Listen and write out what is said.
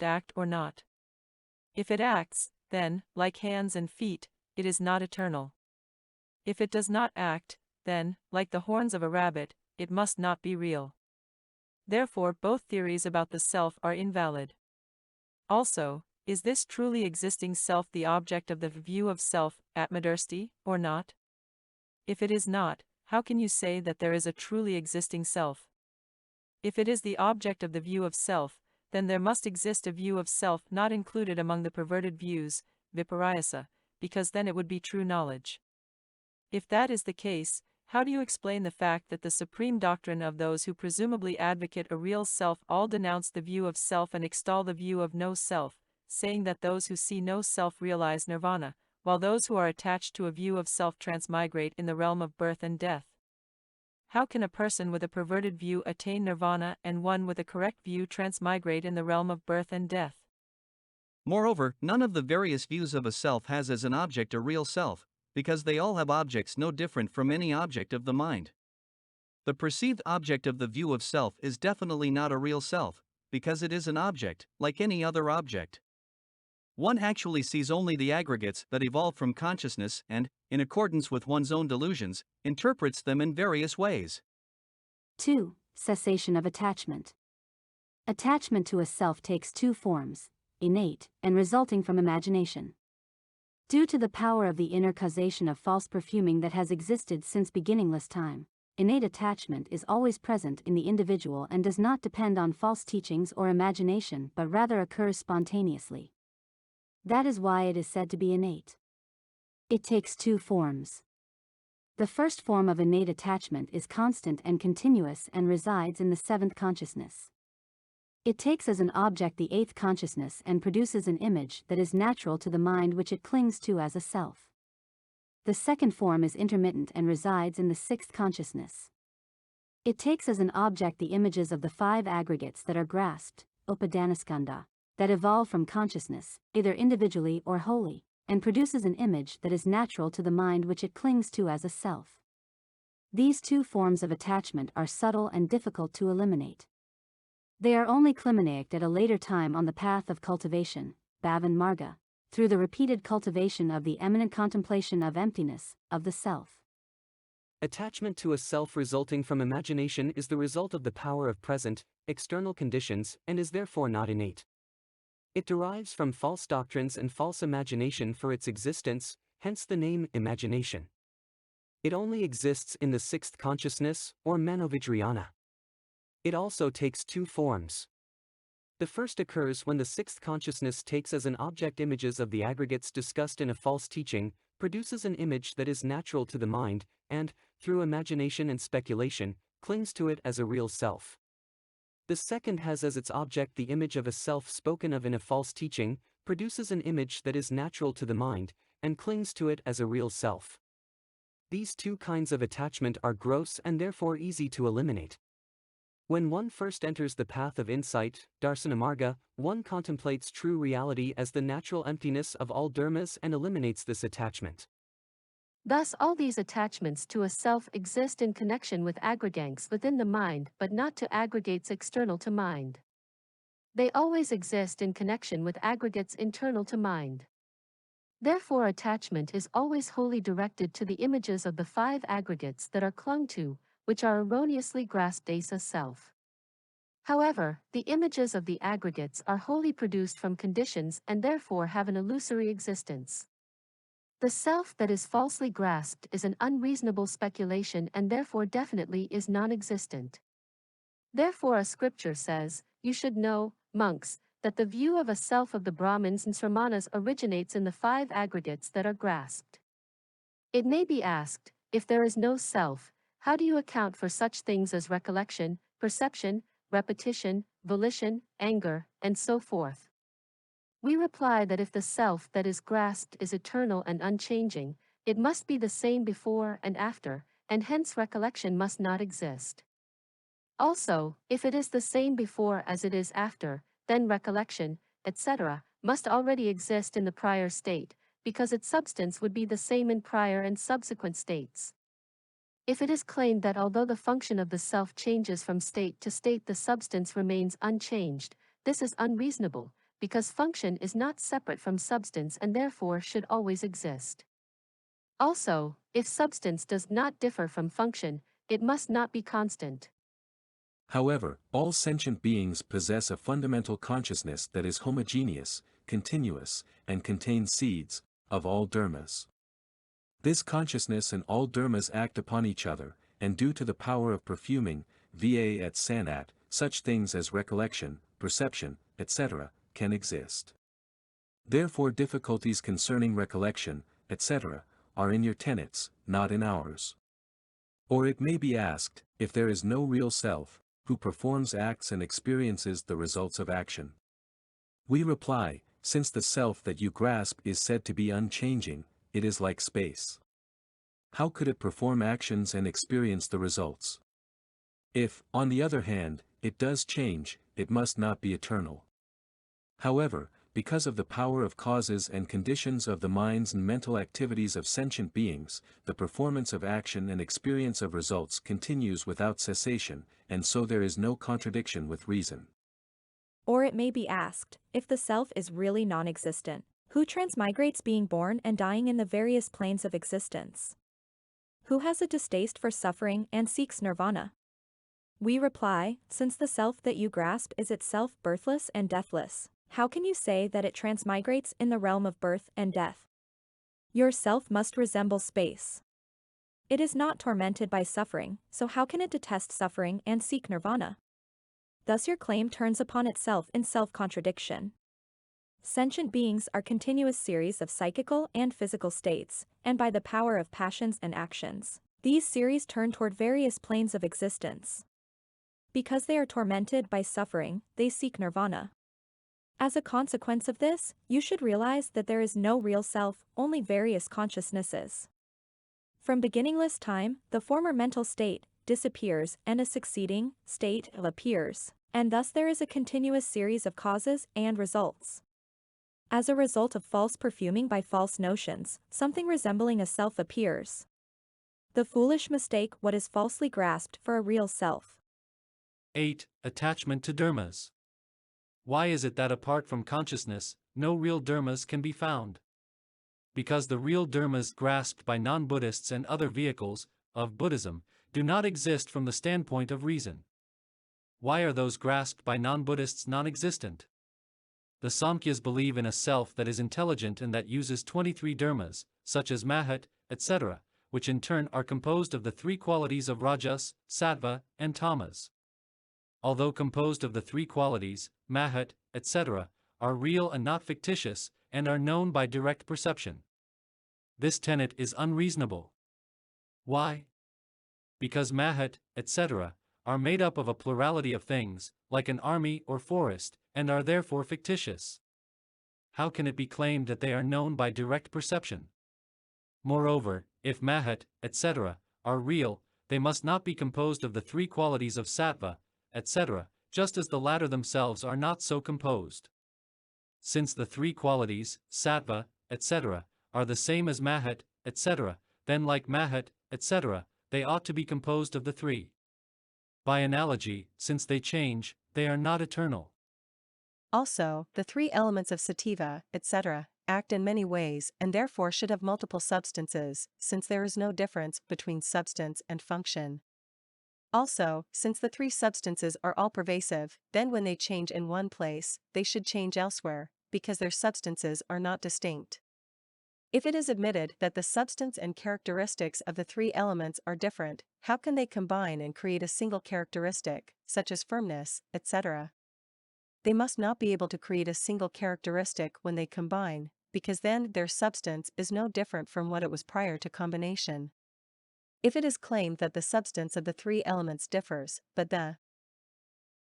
act or not. If it acts, then, like hands and feet, it is not eternal. If it does not act, then, like the horns of a rabbit, it must not be real. Therefore both theories about the self are invalid. Also, is this truly existing self the object of the view of self, atmadrasti, or not? If it is not, how can you say that there is a truly existing self? If it is the object of the view of self, then there must exist a view of self not included among the perverted views, vipariyasa, because then it would be true knowledge. If that is the case, how do you explain the fact that the supreme doctrine of those who presumably advocate a real self all denounce the view of self and extol the view of no self, saying that those who see no self realize nirvana, while those who are attached to a view of self transmigrate in the realm of birth and death? How can a person with a perverted view attain nirvana and one with a correct view transmigrate in the realm of birth and death? Moreover, none of the various views of a self has as an object a real self, because they all have objects no different from any object of the mind. The perceived object of the view of self is definitely not a real self, because it is an object, like any other object. One actually sees only the aggregates that evolve from consciousness and, in accordance with one's own delusions, interprets them in various ways. 2. Cessation of attachment. Attachment to a self takes two forms, innate and resulting from imagination. Due to the power of the inner causation of false perfuming that has existed since beginningless time, innate attachment is always present in the individual and does not depend on false teachings or imagination but rather occurs spontaneously. That is why it is said to be innate. It takes two forms. The first form of innate attachment is constant and continuous and resides in the seventh consciousness. It takes as an object the eighth consciousness and produces an image that is natural to the mind which it clings to as a self. The second form is intermittent and resides in the sixth consciousness. It takes as an object the images of the five aggregates that are grasped, upadanaskandha, that evolve from consciousness, either individually or wholly, and produces an image that is natural to the mind which it clings to as a self. These two forms of attachment are subtle and difficult to eliminate. They are only eliminated at a later time on the path of cultivation, dharmarga, through the repeated cultivation of the eminent contemplation of emptiness, of the self. Attachment to a self resulting from imagination is the result of the power of present, external conditions and is therefore not innate. It derives from false doctrines and false imagination for its existence, hence the name imagination. It only exists in the sixth consciousness, or mano-vijriana. It also takes two forms. The first occurs when the sixth consciousness takes as an object images of the aggregates discussed in a false teaching, produces an image that is natural to the mind, and, through imagination and speculation, clings to it as a real self. The second has as its object the image of a self spoken of in a false teaching, produces an image that is natural to the mind, and clings to it as a real self. These two kinds of attachment are gross and therefore easy to eliminate. When one first enters the path of insight, darsanamarga, one contemplates true reality as the natural emptiness of all dharmas and eliminates this attachment. Thus all these attachments to a self exist in connection with aggregates within the mind but not to aggregates external to mind. They always exist in connection with aggregates internal to mind. Therefore attachment is always wholly directed to the images of the five aggregates that are clung to, which are erroneously grasped as a self. However, the images of the aggregates are wholly produced from conditions and therefore have an illusory existence. The self that is falsely grasped is an unreasonable speculation and therefore definitely is non-existent. Therefore a scripture says, "You should know, monks, that the view of a self of the Brahmins and Sramanas originates in the five aggregates that are grasped." It may be asked, if there is no self, how do you account for such things as recollection, perception, repetition, volition, anger, and so forth? We reply that if the self that is grasped is eternal and unchanging, it must be the same before and after, and hence recollection must not exist. Also, if it is the same before as it is after, then recollection, etc., must already exist in the prior state, because its substance would be the same in prior and subsequent states. If it is claimed that although the function of the self changes from state to state the substance remains unchanged, this is unreasonable, because function is not separate from substance and therefore should always exist. Also, if substance does not differ from function, it must not be constant. However, all sentient beings possess a fundamental consciousness that is homogeneous, continuous, and contains seeds of all dharmas. This consciousness and all dharmas act upon each other, and due to the power of perfuming, va et sanat, such things as recollection, perception, etc., can exist. Therefore difficulties concerning recollection, etc., are in your tenets, not in ours. Or it may be asked, if there is no real self, who performs acts and experiences the results of action? We reply, since the self that you grasp is said to be unchanging, it is like space. How could it perform actions and experience the results? If, on the other hand, it does change, it must not be eternal. However, because of the power of causes and conditions of the minds and mental activities of sentient beings, the performance of action and experience of results continues without cessation, and so there is no contradiction with reason. Or it may be asked, if the self is really non-existent, who transmigrates being born and dying in the various planes of existence? Who has a distaste for suffering and seeks nirvana? We reply, since the self that you grasp is itself birthless and deathless, how can you say that it transmigrates in the realm of birth and death? Your self must resemble space. It is not tormented by suffering, so how can it detest suffering and seek nirvana? Thus your claim turns upon itself in self-contradiction. Sentient beings are continuous series of psychical and physical states, and by the power of passions and actions, these series turn toward various planes of existence. Because they are tormented by suffering, they seek nirvana. As a consequence of this, you should realize that there is no real self, only various consciousnesses. From beginningless time, the former mental state disappears and a succeeding state appears, and thus there is a continuous series of causes and results. As a result of false perfuming by false notions, something resembling a self appears. The foolish mistake what is falsely grasped for a real self. 8. Attachment to dharmas. Why is it that apart from consciousness, no real dharmas can be found? Because the real dharmas grasped by non-Buddhists and other vehicles of Buddhism do not exist from the standpoint of reason. Why are those grasped by non-Buddhists non-existent? The Samkhyas believe in a self that is intelligent and that uses 23 dharmas, such as mahat, etc., which in turn are composed of the three qualities of rajas, sattva, and tamas. Although composed of the three qualities, mahat, etc., are real and not fictitious, and are known by direct perception. This tenet is unreasonable. Why? Because mahat, etc., are made up of a plurality of things, like an army or forest, and are therefore fictitious. How can it be claimed that they are known by direct perception? Moreover, if mahat, etc., are real, they must not be composed of the three qualities of sattva, etc., just as the latter themselves are not so composed. Since the three qualities, sattva, etc., are the same as mahat, etc., then like mahat, etc., they ought to be composed of the three. By analogy, since they change, they are not eternal. Also, the three elements of sativa, etc., act in many ways and therefore should have multiple substances, since there is no difference between substance and function. Also, since the three substances are all pervasive, then when they change in one place, they should change elsewhere, because their substances are not distinct. If it is admitted that the substance and characteristics of the three elements are different, how can they combine and create a single characteristic, such as firmness, etc.? They must not be able to create a single characteristic when they combine, because then their substance is no different from what it was prior to combination. If it is claimed that the substance of the three elements differs, but the